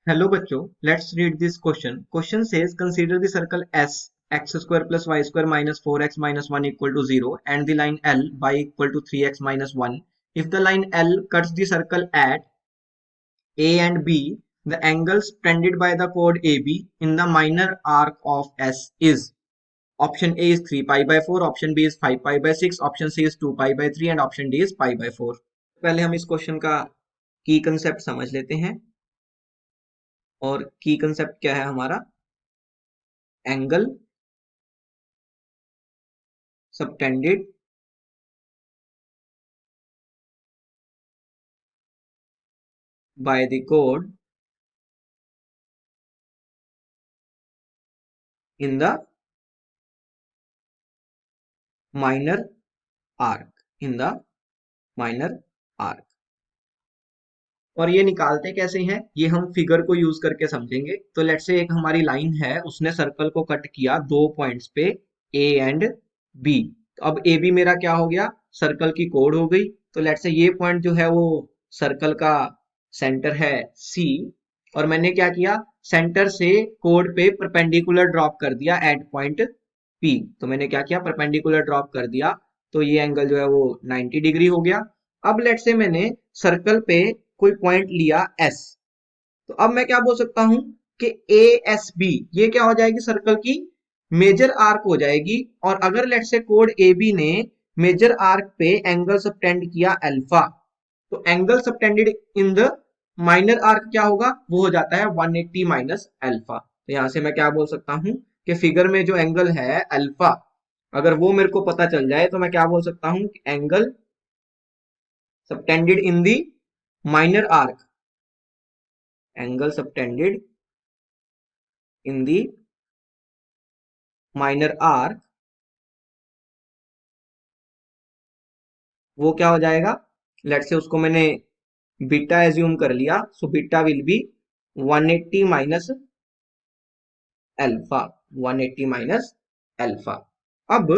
Hello bachcho, let's read this question. Question says consider the circle S x square plus y square minus 4x minus 1 equal to 0 and the line L y equal to 3x minus 1. If the line L cuts the circle at A and B, the angle subtended by the chord AB in the minor arc of S is option A is 3 pi by 4, option B is 5 pi by 6, option C is 2 pi by 3 and option D is pi by 4. पहले हम इस question का की concept समझ लेते हैं और की कंसेप्ट क्या है हमारा angle subtended by the chord in the minor arc और ये निकालते कैसे हैं ये हम फिगर को यूज करके समझेंगे। तो लेट्स से एक हमारी लाइन है, उसने सर्कल को कट किया दो पॉइंट्स पे ए एंड बी। तो अब ए बी मेरा क्या हो गया, सर्कल की कोड हो गई। तो लेट्स से ये पॉइंट जो है वो सर्कल का सेंटर है सी, और मैंने क्या किया, सेंटर से कोड पे परपेंडिकुलर ड्रॉप कर दिया एट पॉइंट पी। तो मैंने क्या किया, परपेंडिकुलर ड्रॉप कर दिया, तो ये एंगल जो है वो 90 डिग्री हो गया। अब लेट्स से मैंने सर्कल पे कोई पॉइंट लिया एस, तो अब मैं क्या बोल सकता हूं कि ए एस बी ये क्या हो जाएगी, सर्कल की मेजर आर्क हो जाएगी। और अगर लेट्स से कोड ए बी ने मेजर आर्क पे एंगल सबटेंड किया अल्फा, तो angle subtended in the minor arc क्या होगा, वो हो जाता है 180 माइनस अल्फा। तो यहां से मैं क्या बोल सकता हूं कि फिगर में जो एंगल है अल्फा, अगर वो मेरे को पता चल जाए तो मैं क्या बोल सकता हूं, angle subtended in the minor arc, angle subtended in the minor arc वो क्या हो जाएगा, लेट से उसको मैंने बीटा एज्यूम कर लिया, so beta will B 180 minus alpha, 180 minus alpha. अब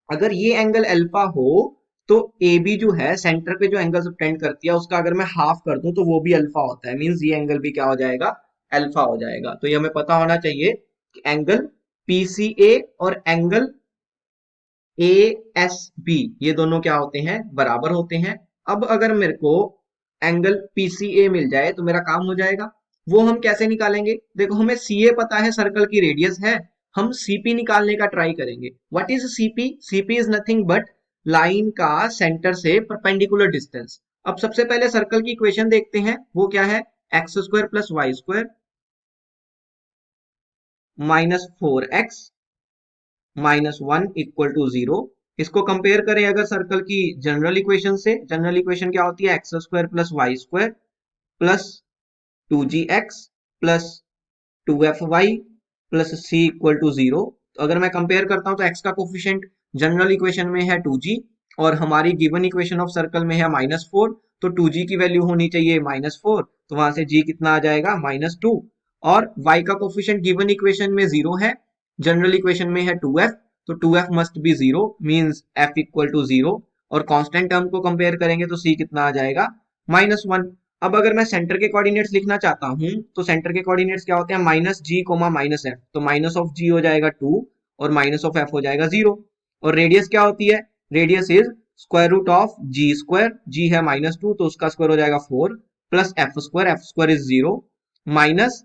अगर ये एंगल अल्फा हो तो ए बी जो है सेंटर पे जो एंगल सबटेंड करती है उसका अगर मैं हाफ कर दूं तो वो भी अल्फा होता है, मींस ये एंगल भी क्या हो जाएगा, अल्फा हो जाएगा। तो ये हमें पता होना चाहिए कि एंगल पीसीए और एंगल ए एस बी ये दोनों क्या होते हैं, बराबर होते हैं। अब अगर मेरे को एंगल पीसीए मिल जाए तो मेरा काम हो जाएगा। वो हम कैसे निकालेंगे, देखो हमें सीए पता है, सर्कल की रेडियस है, हम सीपी निकालने का ट्राई करेंगे। What is CP, CP is nothing but line का सेंटर से परपेंडिकुलर डिस्टेंस। अब सबसे पहले सर्कल की इक्वेशन देखते हैं, वो क्या है, x square plus y square minus 4x minus 1 equal to 0। इसको कंपेयर करें अगर सर्कल की जनरल इक्वेशन से, जनरल इक्वेशन क्या होती है, x square plus y square plus 2gx plus 2fy plus c equal to 0। तो अगर मैं कंपेयर करता हूं तो x का कोफिशिएंट जनरल इक्वेशन में है 2g और हमारी गिवन इक्वेशन ऑफ सर्कल में है -4, तो 2g की वैल्यू होनी चाहिए -4, तो वहां से g कितना आ जाएगा, -2। और y का कोफिशिएंट गिवन इक्वेशन में 0 है, जनरल इक्वेशन में है 2f, तो 2f must be 0, means f equal to 0। और कांस्टेंट टर्म को कंपेयर करेंगे तो c कितना आ जाएगा, -1। अब अगर मैं सेंटर के कोऑर्डिनेट्स लिखना चाहता हूं तो सेंटर के कोऑर्डिनेट्स क्या होते हैं, माइनस जी कोमा माइनस एफ, तो माइनस ऑफ जी हो जाएगा 2 और माइनस ऑफ एफ हो जाएगा 0। और रेडियस क्या होती है, radius is square root of g square, g है -2 तो उसका स्क्वायर हो जाएगा 4 plus f square is 0 minus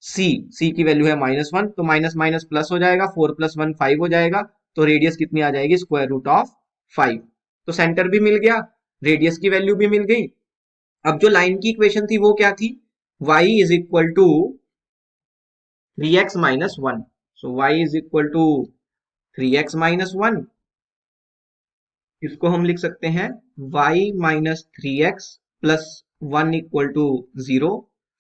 c, c की वैल्यू है -1, तो माइनस माइनस प्लस हो जाएगा, 4 प्लस 1 5 हो जाएगा, तो रेडियस कितनी आ जाएगी, स्क्वायर रूट ऑफ 5। तो सेंटर भी मिल गया, रेडियस की वैल्यू भी मिल गई। अब जो लाइन की इक्वेशन थी वो क्या थी, y is equal to 3x minus 1, so y is equal to 3x minus 1। इसको हम लिख सकते हैं y minus 3x plus 1 equal to 0।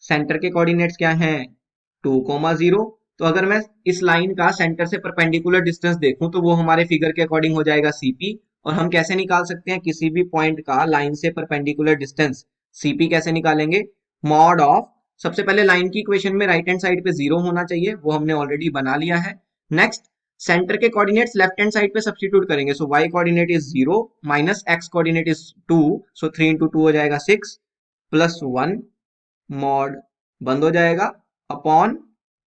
Centre के कोऑर्डिनेट्स क्या हैं, 2,0। तो अगर मैं इस लाइन का सेंटर से परपेंडिकुलर डिस्टेंस देखूं तो वो हमारे फिगर के अकॉर्डिंग हो जाएगा सीपी। और हम कैसे निकाल सकते हैं किसी भी पॉइंट का लाइन से परपेंडिकुलर डिस्टेंस, सीपी कैसे निकालेंगे, मॉड ऑफ, सबसे पहले लाइन की इक्वेशन में राइट हैंड साइड पे 0 होना चाहिए, वो हमने ऑलरेडी बना लिया है। नेक्स्ट सेंटर के कोऑर्डिनेट्स लेफ्ट हैंड साइड पे सब्स्टिट्यूट करेंगे, सो y coordinate is 0 minus x coordinate is 2, so 3 into 2 हो जाएगा 6 प्लस 1 मॉड बंद हो जाएगा, upon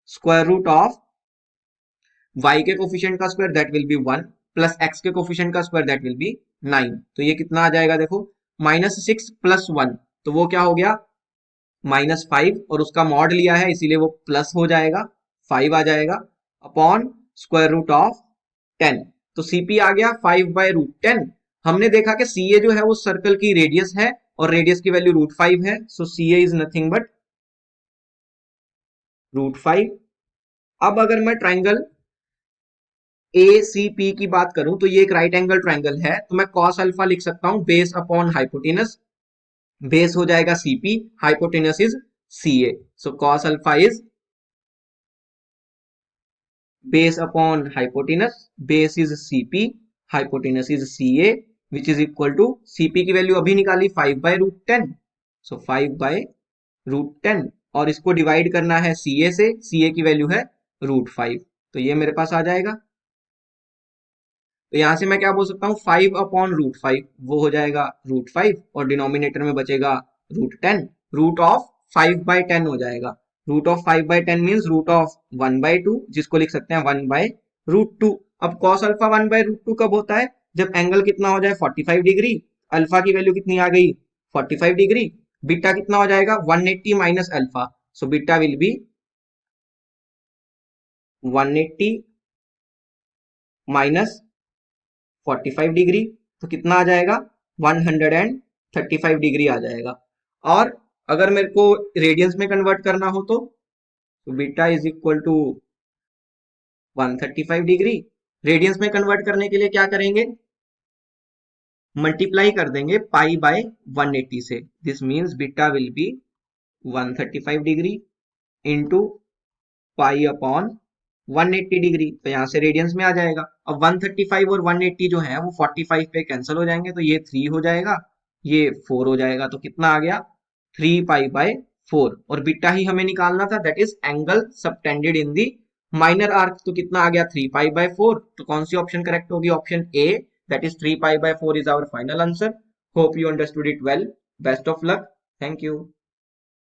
square root of y के कोफिशिएंट का square that will be 1 plus x के कोफिशिएंट का स्क्वायर दैट विल बी 9। तो ये कितना आ जाएगा देखो, -6 + 1, तो वो क्या हो गया -5, और उसका मॉड लिया है इसीलिए वो प्लस हो जाएगा, 5 आ जाएगा, अपॉन स्क्वायर रूट ऑफ 10। तो सीपी आ गया 5/√10। हमने देखा कि सीए जो है वो सर्कल की रेडियस है और रेडियस की वैल्यू √5 है, सो सीए इज नथिंग बट √5। अब अगर मैं ट्राइंगल ACP की बात करूं तो ये एक राइट एंगल ट्राइंगल है, तो मैं cos अल्फा लिख सकता हूं बेस अपॉन हाइपोटेनस, बेस हो जाएगा CP, hypotenuse is CA, so cos alpha is base upon hypotenuse, base is CP, hypotenuse is CA, which is equal to CP की value अभी निकाली 5/√10, सो 5/√10, और इसको डिवाइड करना है CA से, CA की वैल्यू है √5, तो ये मेरे पास आ जाएगा। तो यहां से मैं क्या बोल सकता हूँ, 5/√5 वो हो जाएगा √5, और डिनोमिनेटर में बचेगा √10, रूट ऑफ 5/10 हो जाएगा। Root of 5/10 means root of 1/2, जिसको लिख सकते हैं 1/√2। अब cos अल्फा 1/√2 कब होता है, जब एंगल कितना हो जाए 45 डिग्री, अल्फा की वैल्यू कितनी आ गई 45 डिग्री, बीटा कितना हो जाएगा 180 minus alpha, so beta will B 180 minus 45 degree, तो कितना आ जाएगा 135 डिग्री आ जाएगा। और अगर मेरे को रेडियंस में कन्वर्ट करना हो तो beta is equal to 135 degree. Radians में कन्वर्ट करने के लिए क्या करेंगे, मल्टीप्लाई कर देंगे π/180 से, this means beta will be 135 degree into π/180 degree, तो यहां से रेडियंस में आ जाएगा। अब 135 और 180 जो है वो 45 पे कैंसिल हो जाएंगे, तो ये 3 हो जाएगा, ये 4 हो जाएगा, तो कितना आ गया 3π/4, और बीटा ही हमें निकालना था, that is angle subtended in the minor arc, तो कितना आ गया 3π/4। तो कौन सी ऑप्शन करेक्ट होगी, option A, that is 3π/4 is our final answer. Hope you understood it well, best of luck, thank you.